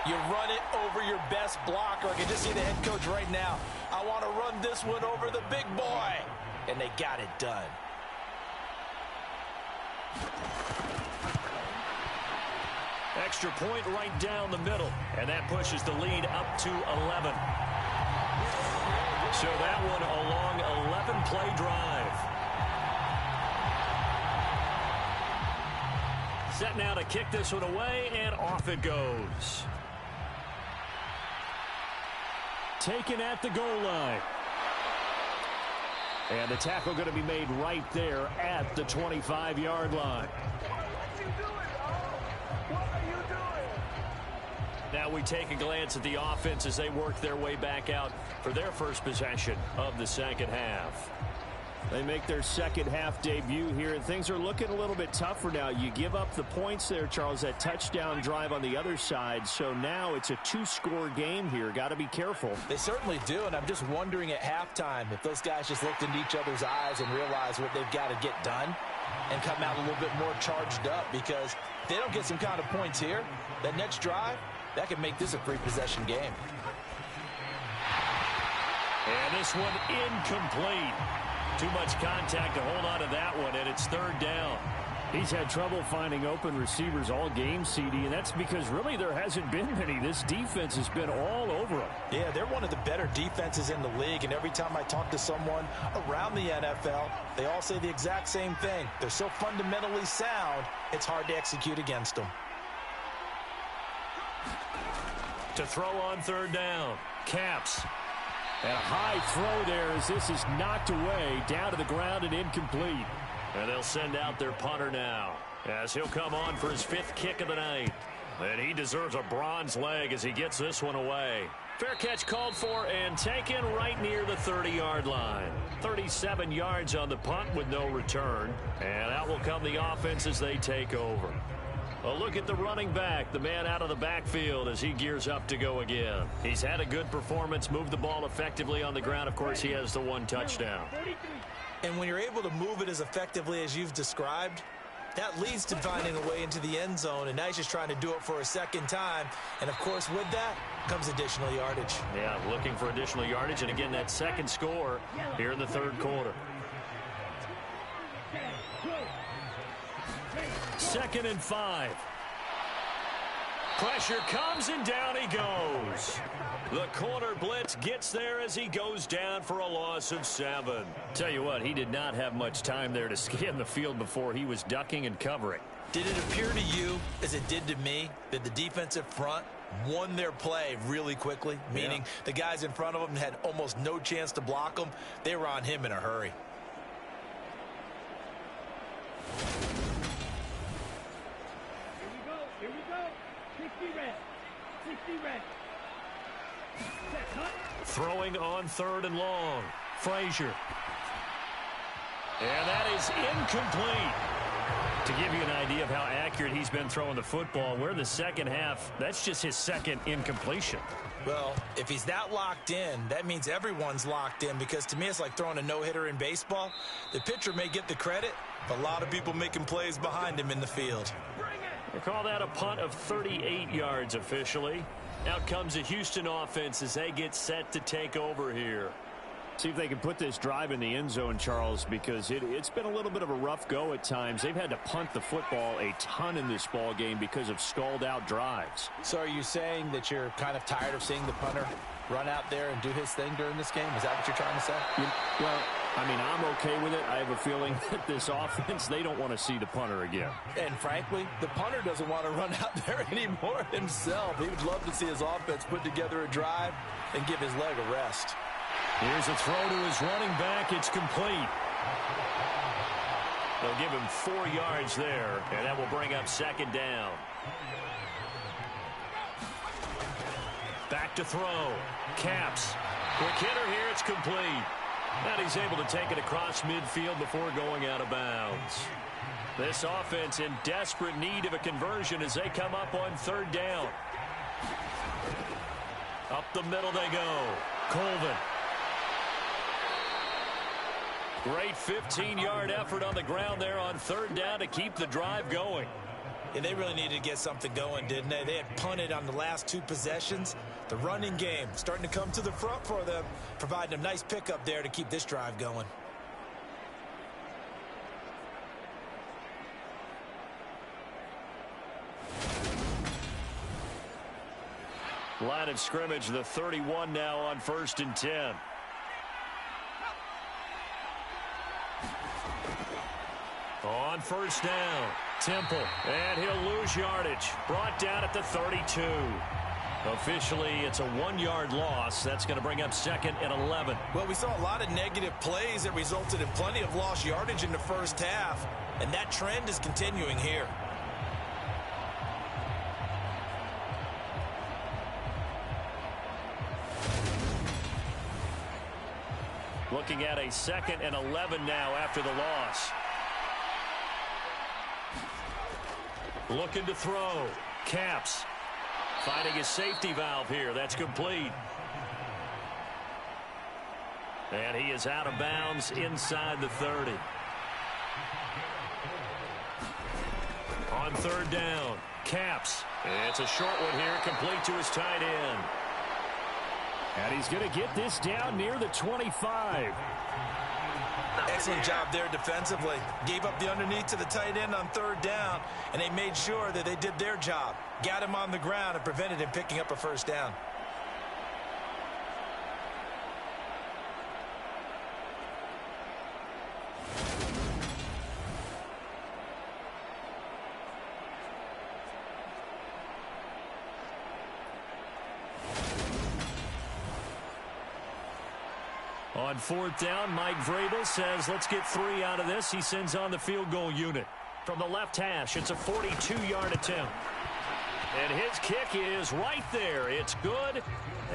You run it over your best blocker. I can just see the head coach right now. I want to run this one over the big boy. And they got it done. Extra point right down the middle. And that pushes the lead up to 11. So that one a long 11-play drive. Set now to kick this one away, and off it goes. Taken at the goal line. And the tackle going to be made right there at the 25-yard line. Now we take a glance at the offense as they work their way back out for their first possession of the second half. They make their second half debut here, and things are looking a little bit tougher now. You give up the points there, Charles, that touchdown drive on the other side. So now it's a two-score game here. Got to be careful. They certainly do, and I'm just wondering at halftime if those guys just looked into each other's eyes and realized what they've got to get done and come out a little bit more charged up, because if they don't get some kind of points here, that next drive, that could make this a three-possession game. And this one incomplete. Too much contact to hold on to that one, and it's third down. He's had trouble finding open receivers all game, CD, and that's because really there hasn't been many. This defense has been all over them. Yeah, they're one of the better defenses in the league, and every time I talk to someone around the NFL, they all say the exact same thing. They're so fundamentally sound, it's hard to execute against them. To throw on third down, Caps. And a high throw there as this is knocked away, down to the ground and incomplete. And they'll send out their punter now, as he'll come on for his fifth kick of the night. And he deserves a bronze leg as he gets this one away. Fair catch called for and taken right near the 30-yard line. 37 yards on the punt with no return. And out will come the offense as they take over. A look at the running back, the man out of the backfield as he gears up to go again. He's had a good performance, moved the ball effectively on the ground. Of course, he has the one touchdown. And when you're able to move it as effectively as you've described, that leads to finding a way into the end zone, and now he's just trying to do it for a second time. And, of course, with that comes additional yardage. Yeah, looking for additional yardage, and again, that second score here in the third quarter. 2nd and 5. Pressure comes and down he goes. The corner blitz gets there as he goes down for a loss of 7. Tell you what, he did not have much time there to scan the field before he was ducking and covering. Did it appear to you, as it did to me, that the defensive front won their play really quickly? Meaning the guys in front of them had almost no chance to block them. They were on him in a hurry. Here we go. 60 red. 60 red. Throwing on 3rd and long. Frazier. And that is incomplete. To give you an idea of how accurate he's been throwing the football, we're in the second half. That's just his second incompletion. Well, if he's that locked in, that means everyone's locked in, because to me it's like throwing a no-hitter in baseball. The pitcher may get the credit, but a lot of people making plays behind him in the field. We'll call that a punt of 38 yards officially. Out comes the Houston offense as they get set to take over here. See if they can put this drive in the end zone, Charles, because it's been a little bit of a rough go at times. They've had to punt the football a ton in this ball game because of stalled-out drives. So are you saying that you're kind of tired of seeing the punter run out there and do his thing during this game? Is that what you're trying to say? Well, I mean, I'm okay with it. I have a feeling that this offense, they don't want to see the punter again. And frankly, the punter doesn't want to run out there anymore himself. He would love to see his offense put together a drive and give his leg a rest. Here's a throw to his running back. It's complete. They'll give him 4 yards there, and that will bring up 2nd down. Back to throw. Caps. Quick hitter here. It's complete. And he's able to take it across midfield before going out of bounds. This offense in desperate need of a conversion as they come up on 3rd down. Up the middle they go. Colvin. Great 15-yard effort on the ground there on 3rd down to keep the drive going. Yeah, they really needed to get something going, didn't they? They had punted on the last 2 possessions. The running game starting to come to the front for them, providing a nice pickup there to keep this drive going. Line of scrimmage, the 31 now on 1st and 10. on first down. Temple, and he'll lose yardage. Brought down at the 32. Officially, it's a 1-yard loss. That's going to bring up 2nd and 11. Well, we saw a lot of negative plays that resulted in plenty of lost yardage in the first half, and that trend is continuing here. Looking at a 2nd and 11 now after the loss. Looking to throw. Caps. Finding his safety valve here. That's complete. And he is out of bounds inside the 30. On 3rd down. Caps. It's a short one here, complete to his tight end. And he's going to get this down near the 25. Excellent job there defensively. Gave up the underneath to the tight end on 3rd down, and they made sure that they did their job. Got him on the ground and prevented him picking up a first down. On 4th down, Mike Vrabel says, let's get 3 out of this. He sends on the field goal unit. From the left hash, it's a 42-yard attempt. And his kick is right there. It's good,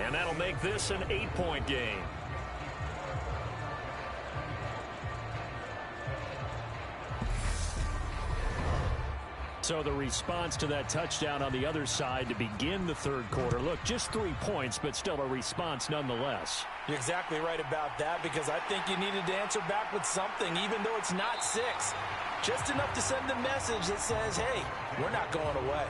and that'll make this an 8-point game. So the response to that touchdown on the other side to begin the 3rd quarter. Look, just 3 points, but still a response nonetheless. You're exactly right about that, because I think you needed to answer back with something, even though it's not 6. Just enough to send a message that says, hey, we're not going away.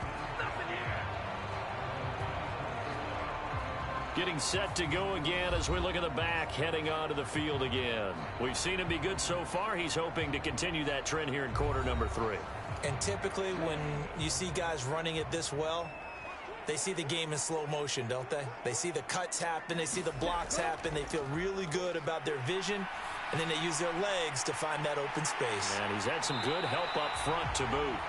Getting set to go again as we look at the back heading onto the field again. We've seen him be good so far. He's hoping to continue that trend here in quarter number 3. And typically when you see guys running it this well, they see the game in slow motion, don't they? They see the cuts happen. They see the blocks happen. They feel really good about their vision, and then they use their legs to find that open space. And he's had some good help up front to boot.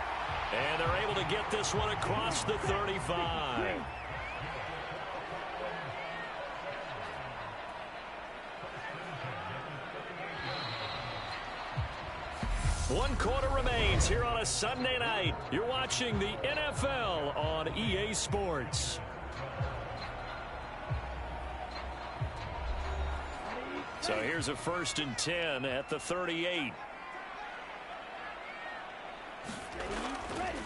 And they're able to get this one across the 35. One quarter remains here on a Sunday night. You're watching the NFL on EA Sports. So here's a 1st and 10 at the 38.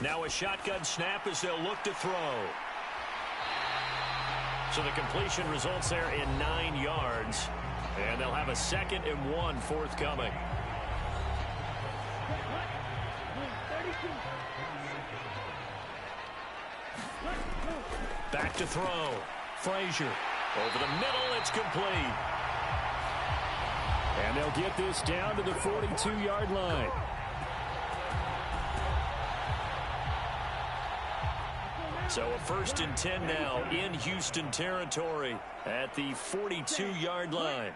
Now a shotgun snap as they'll look to throw. So the completion results there in 9 yards. And they'll have a 2nd and 1 forthcoming. Back to throw. Frazier. Over the middle, it's complete. And they'll get this down to the 42-yard line. So a 1st and 10 now in Houston territory at the 42-yard line.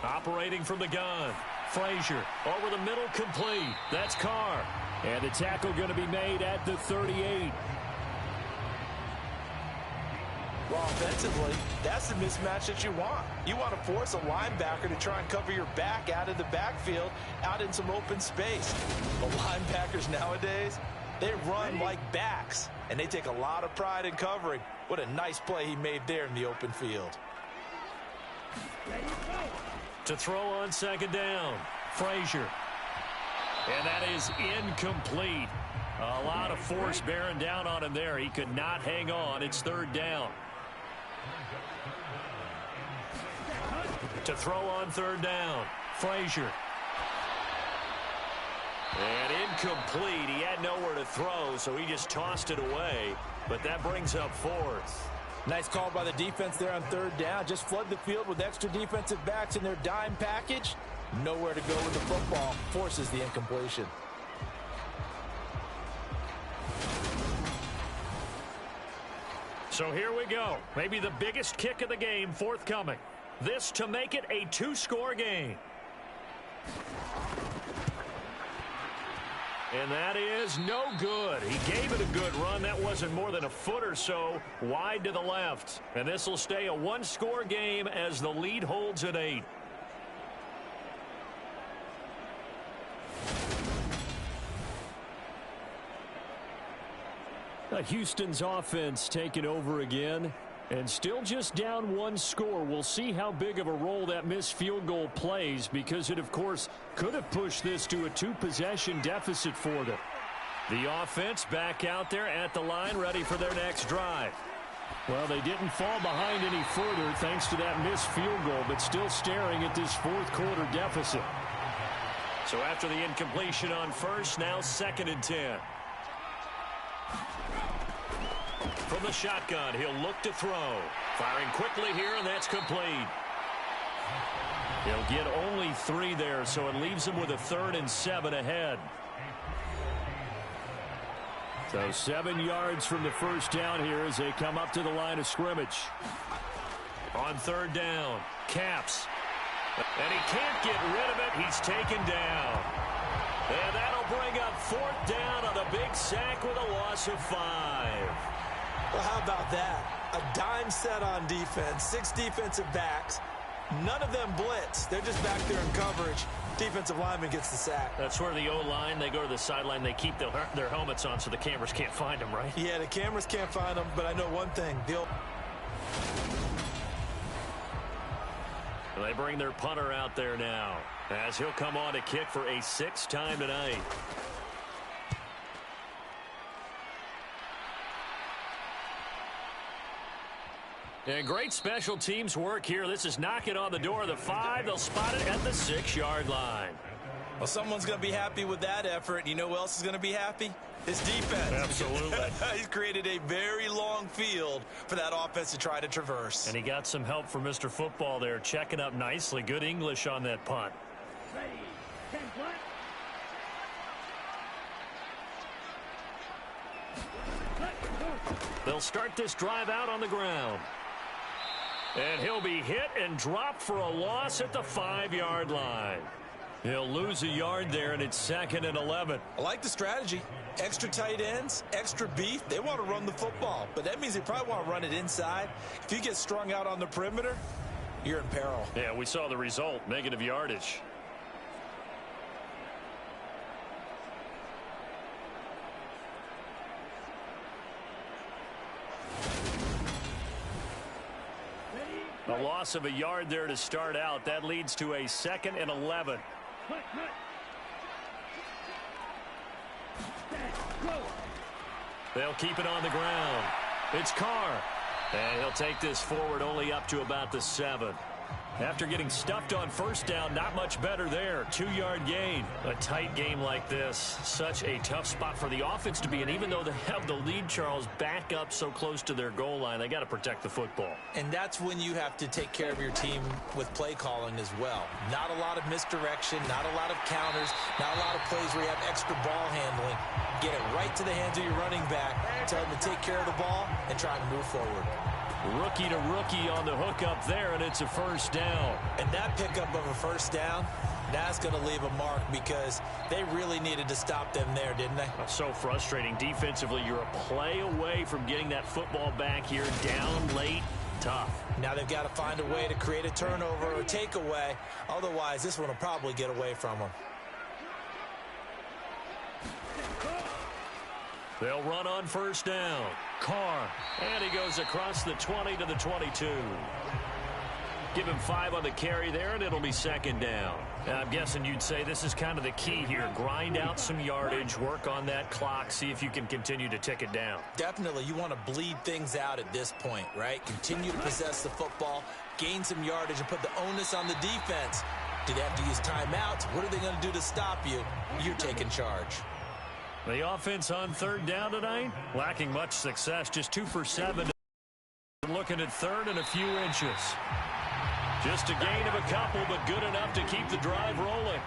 Operating from the gun. Frazier over the middle, complete. That's Carr. And the tackle going to be made at the 38. Well, offensively, that's the mismatch that you want. You want to force a linebacker to try and cover your back out of the backfield, out in some open space. The linebackers nowadays, they run like backs, and they take a lot of pride in covering. What a nice play he made there in the open field. To throw on 2nd down, Frazier. And that is incomplete. A lot of force bearing down on him there. He could not hang on. It's 3rd down. To throw on 3rd down, Frazier. And incomplete. He had nowhere to throw, so he just tossed it away. But that brings up 4th. Nice call by the defense there on 3rd down. Just flood the field with extra defensive backs in their dime package. Nowhere to go with the football. Forces the incompletion. So here we go. Maybe the biggest kick of the game forthcoming. This to make it a 2-score game. And that is no good. He gave it a good run. That wasn't more than a foot or so wide to the left. And this will stay a one-score game as the lead holds at 8. Houston's offense taking over again. And still just down one score. We'll see how big of a role that missed field goal plays, because it, of course, could have pushed this to a 2-possession deficit for them. The offense back out there at the line, ready for their next drive. Well, they didn't fall behind any further thanks to that missed field goal, but still staring at this fourth-quarter deficit. So after the incompletion on first, now 2nd and 10. From the shotgun, he'll look to throw. Firing quickly here, and that's complete. He'll get only 3 there, so it leaves him with a 3rd and 7 ahead. So 7 yards from the first down here as they come up to the line of scrimmage. On 3rd down, Caps. And he can't get rid of it. He's taken down. And that'll bring up 4th down on a big sack with a loss of 5. Well, how about that? A dime set on defense, 6 defensive backs. None of them blitz. They're just back there in coverage. Defensive lineman gets the sack. That's where the O-line, they go to the sideline, they keep their helmets on so the cameras can't find them, right? Yeah, the cameras can't find them, but I know one thing. They bring their punter out there now as he'll come on to kick for a 6th time tonight. And great special teams work here. This is knocking on the door of the 5. They'll spot it at the 6-yard line. Well, someone's going to be happy with that effort. You know who else is going to be happy? His defense. Absolutely. He's created a very long field for that offense to try to traverse. And he got some help from Mr. Football there, checking up nicely. Good English on that punt. Ready, 10 punt. They'll start this drive out on the ground. And he'll be hit and dropped for a loss at the 5-yard line. He'll lose a yard there, and it's 2nd and 11. I like the strategy. Extra tight ends, extra beef. They want to run the football, but that means they probably want to run it inside. If you get strung out on the perimeter, you're in peril. Yeah, we saw the result, negative yardage. A loss of a yard there to start out. That leads to a 2nd and 11. They'll keep it on the ground. It's Carr. And he'll take this forward only up to about the 7. After getting stuffed on first down, not much better there. 2-yard gain. A tight game like this, such a tough spot for the offense to be in. Even though they have the lead, Charles, back up so close to their goal line, they got to protect the football. And that's when you have to take care of your team with play calling as well. Not a lot of misdirection, not a lot of counters, not a lot of plays where you have extra ball handling. Get it right to the hands of your running back, tell them to take care of the ball, and try and move forward. Rookie to rookie on the hook up there, and it's a first down. And that pickup of a first down, that's going to leave a mark because they really needed to stop them there, didn't they? So frustrating. Defensively, you're a play away from getting that football back here, down late, tough. Now they've got to find a way to create a turnover or takeaway. Otherwise, this one will probably get away from them. They'll run on first down. Carr. And he goes across the 20 to the 22. Give him 5 on the carry there, and it'll be 2nd down. Now, I'm guessing you'd say this is kind of the key here. Grind out some yardage, work on that clock, see if you can continue to tick it down. Definitely. You want to bleed things out at this point, right? Continue to possess the football, gain some yardage, and put the onus on the defense. Do they have to use timeouts? What are they going to do to stop you? You're taking charge. The offense on 3rd down tonight, lacking much success, just 2 for 7. Looking at 3rd and a few inches. Just a gain of a couple, but good enough to keep the drive rolling.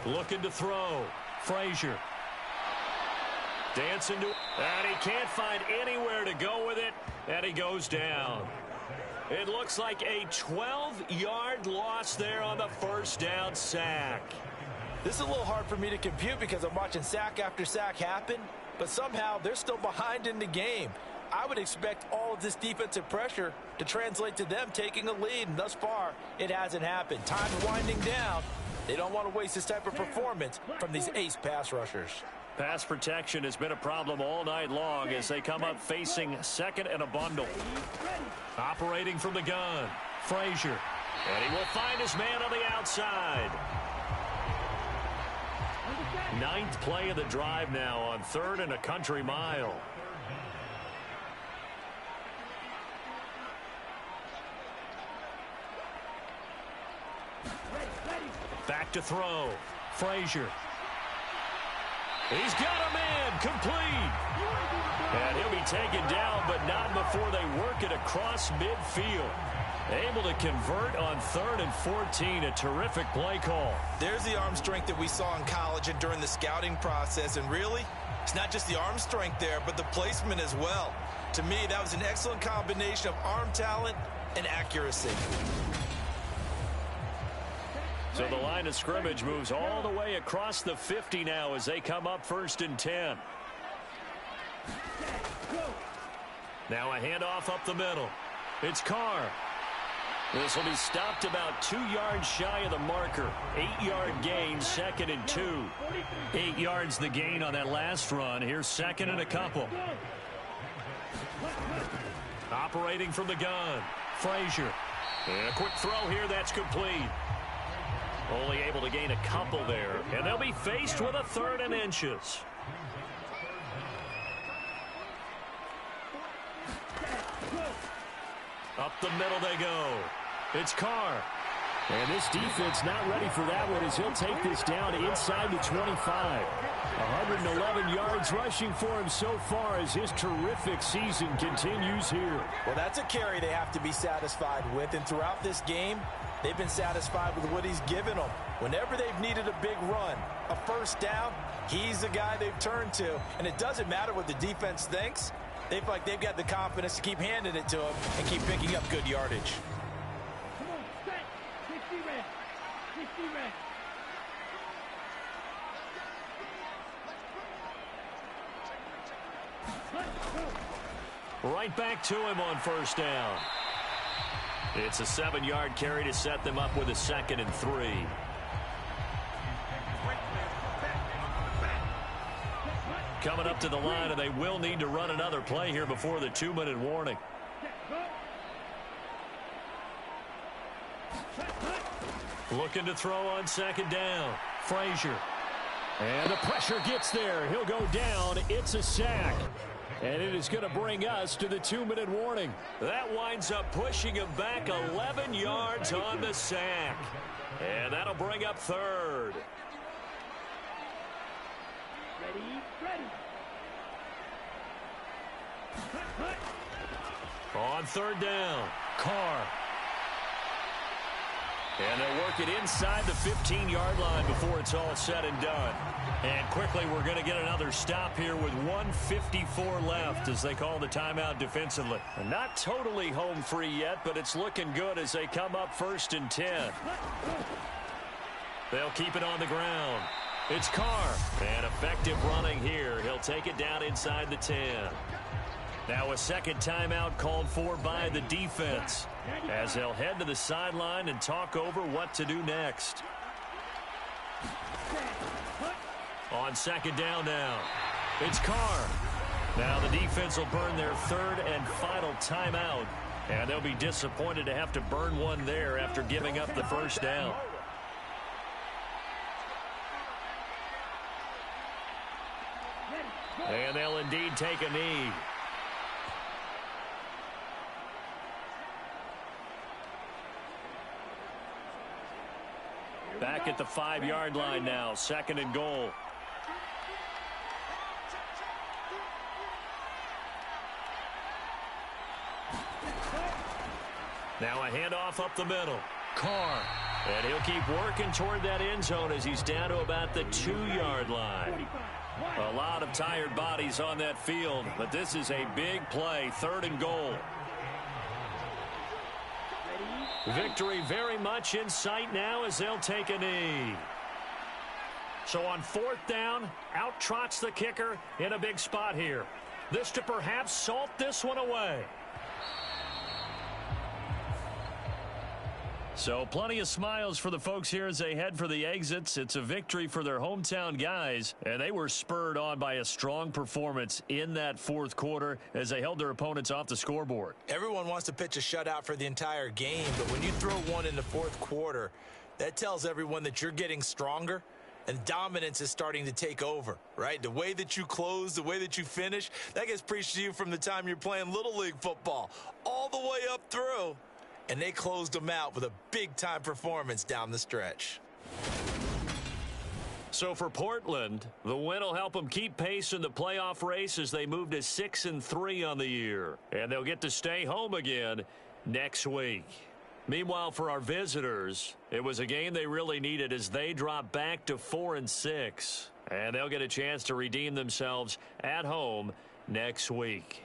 Looking to throw. Frazier. Dancing to, and he can't find anywhere to go with it, and he goes down. It looks like a 12-yard loss there on the first down sack. This is a little hard for me to compute because I'm watching sack after sack happen, but somehow they're still behind in the game. I would expect all of this defensive pressure to translate to them taking a lead, and thus far, it hasn't happened. Time's winding down. They don't want to waste this type of performance from these ace pass rushers. Pass protection has been a problem all night long as they come up facing second and a bundle. Operating from the gun, Frazier. And he will find his man on the outside. Ninth play of the drive now on 3rd and a country mile. Back to throw. Frazier. He's got a man complete. And he'll be taken down, but not before they work it across midfield. Able to convert on 3rd and 14. A terrific play call. There's the arm strength that we saw in college and during the scouting process. And really, it's not just the arm strength there, but the placement as well. To me, that was an excellent combination of arm talent and accuracy. So the line of scrimmage moves all the way across the 50 now as they come up 1st and 10. Now a handoff up the middle. It's Carr. This will be stopped about 2 yards shy of the marker. 8-yard gain, 2nd and 2. 8 yards the gain on that last run. Here's 2nd and a couple. Operating from the gun. Frazier. And a quick throw here that's complete. Only able to gain a couple there. And they'll be faced with a 3rd and inches. Up the middle they go. It's Carr. And this defense not ready for that one as he'll take this down inside the 25. 111 yards rushing for him so far as his terrific season continues here. Well, that's a carry they have to be satisfied with. And throughout this game, they've been satisfied with what he's given them. Whenever they've needed a big run, a first down, he's the guy they've turned to. And it doesn't matter what the defense thinks. They feel like they've got the confidence to keep handing it to him and keep picking up good yardage. Come on, set. 60 red. 60 red. Right back to him on first down. It's a 7-yard carry to set them up with a 2nd and 3. Coming up to the line, and they will need to run another play here before the 2-minute warning. Looking to throw on 2nd down. Frazier. And the pressure gets there. He'll go down. It's a sack. And it is going to bring us to the 2-minute warning. That winds up pushing him back 11 yards on the sack. And that'll bring up 3rd. Ready. On 3rd down, Carr. And they'll work it inside the 15-yard line before it's all said and done. And quickly, we're going to get another stop here with 1:54 left as they call the timeout defensively. And not totally home free yet, but it's looking good as they come up 1st and 10. They'll keep it on the ground. It's Carr. And effective running here. He'll take it down inside the 10. Now a second timeout called for by the defense as they'll head to the sideline and talk over what to do next. On 2nd down now, it's Carr. Now the defense will burn their 3rd and final timeout, and they'll be disappointed to have to burn one there after giving up the first down. And they'll indeed take a knee. Back at the 5-yard line now, 2nd and goal. Now a handoff up the middle. Carr. And he'll keep working toward that end zone as he's down to about the 2-yard line. A lot of tired bodies on that field, but this is a big play, 3rd and goal. Victory very much in sight now as they'll take a knee. So on 4th down, out trots the kicker in a big spot here. This to perhaps salt this one away. So plenty of smiles for the folks here as they head for the exits. It's a victory for their hometown guys, and they were spurred on by a strong performance in that 4th quarter as they held their opponents off the scoreboard. Everyone wants to pitch a shutout for the entire game, but when you throw one in the 4th quarter, that tells everyone that you're getting stronger and dominance is starting to take over, right? The way that you close, the way that you finish, that gets preached to you from the time you're playing Little League football all the way up through. And they closed them out with a big-time performance down the stretch. So for Portland, the win will help them keep pace in the playoff race as they move to 6-3 on the year. And they'll get to stay home again next week. Meanwhile, for our visitors, it was a game they really needed as they drop back to 4-6. And they'll get a chance to redeem themselves at home next week.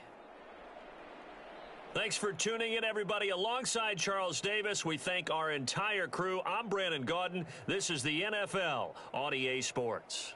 Thanks for tuning in, everybody. Alongside Charles Davis, we thank our entire crew. I'm Brandon Gaudin. This is the NFL on EA Sports.